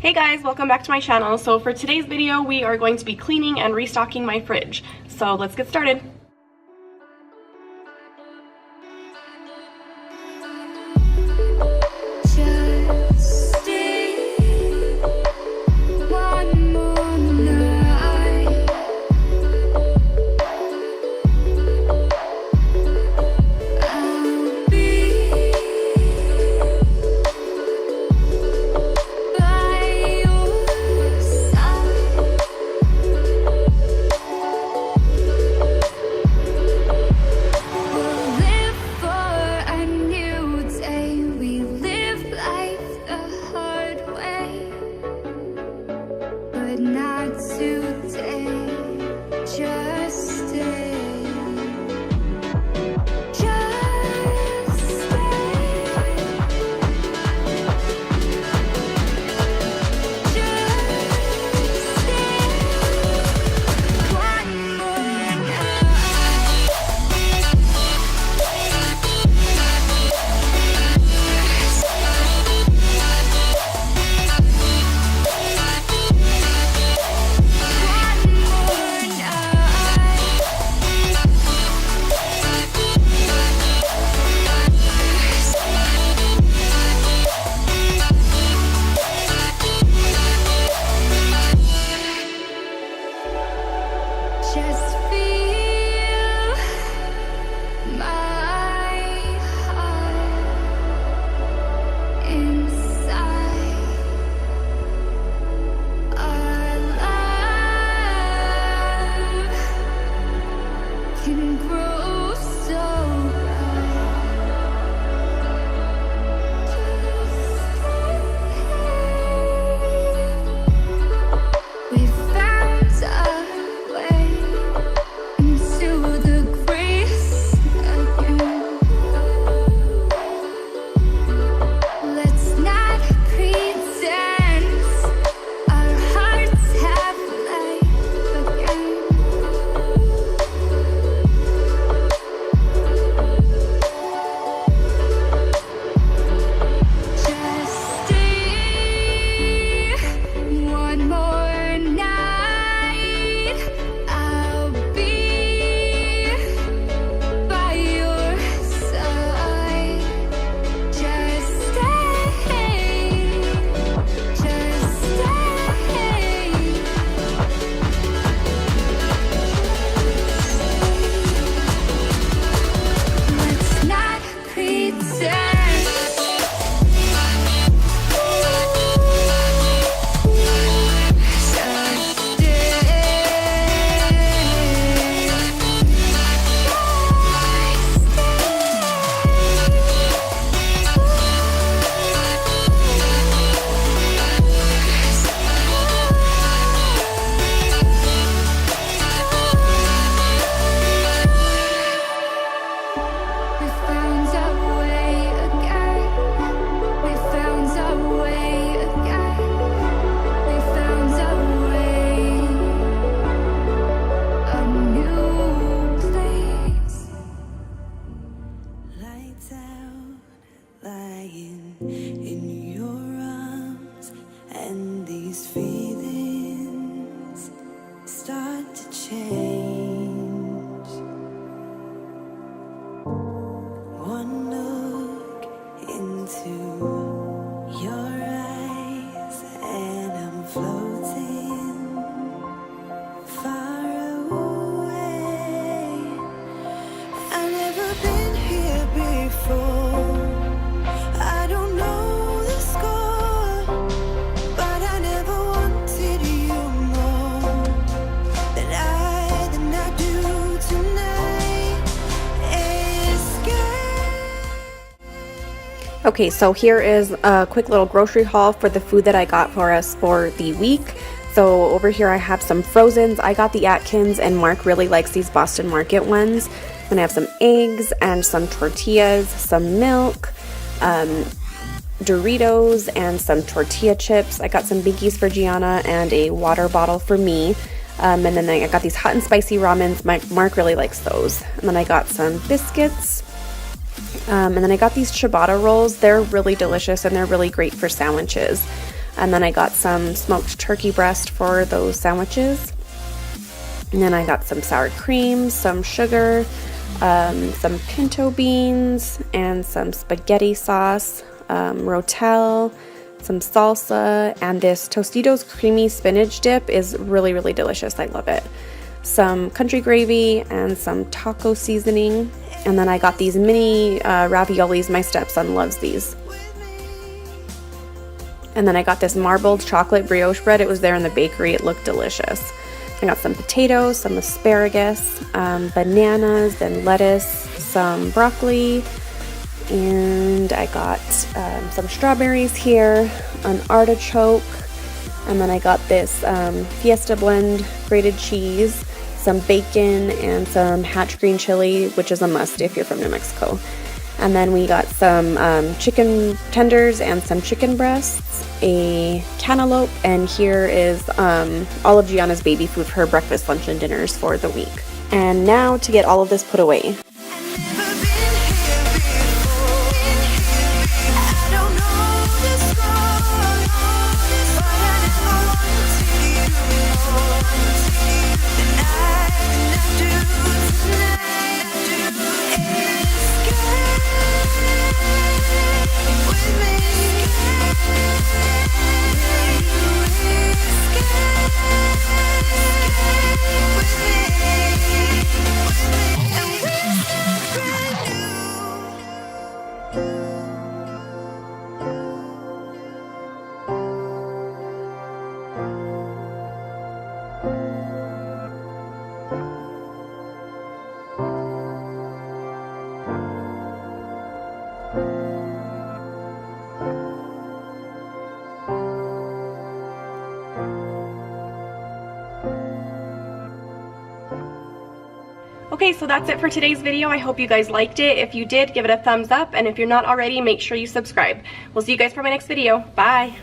Hey guys, welcome back to my channel. So for today's video, we are going to be cleaning and restocking my fridge. So let's get started. Okay, so here is a quick little grocery haul for the food that I got for us for the week. So over here I have some frozens. I got the Atkins and Mark really likes these Boston Market ones. Then I have some eggs and some tortillas, some milk, Doritos and some tortilla chips. I got some Binkies for Gianna and a water bottle for me. And then I got these hot and spicy ramens. Mark really likes those. And then I got some biscuits. And then I got these ciabatta rolls. They're really delicious and they're really great for sandwiches. And then I got some smoked turkey breast for those sandwiches. And then I got some sour cream, some sugar, some pinto beans, and some spaghetti sauce, rotel, some salsa, and this Tostitos creamy spinach dip is really, really delicious. I love it. Some country gravy and some taco seasoning. And then I got these mini raviolis. My stepson loves these. And then I got this marbled chocolate brioche bread. It was there in the bakery. It looked delicious. I got some potatoes, some asparagus, bananas, then lettuce, some broccoli, and I got some strawberries here, an artichoke, and then I got this Fiesta Blend grated cheese, some bacon, and some hatch green chili, which is a must if you're from New Mexico. And then we got some chicken tenders and some chicken breasts, a cantaloupe, and here is all of Gianna's baby food for her breakfast, lunch, and dinners for the week. And now to get all of this put away. Okay, so that's it for today's video. I hope you guys liked it. If you did, give it a thumbs up, and if you're not already, make sure you subscribe. We'll see you guys for my next video. Bye!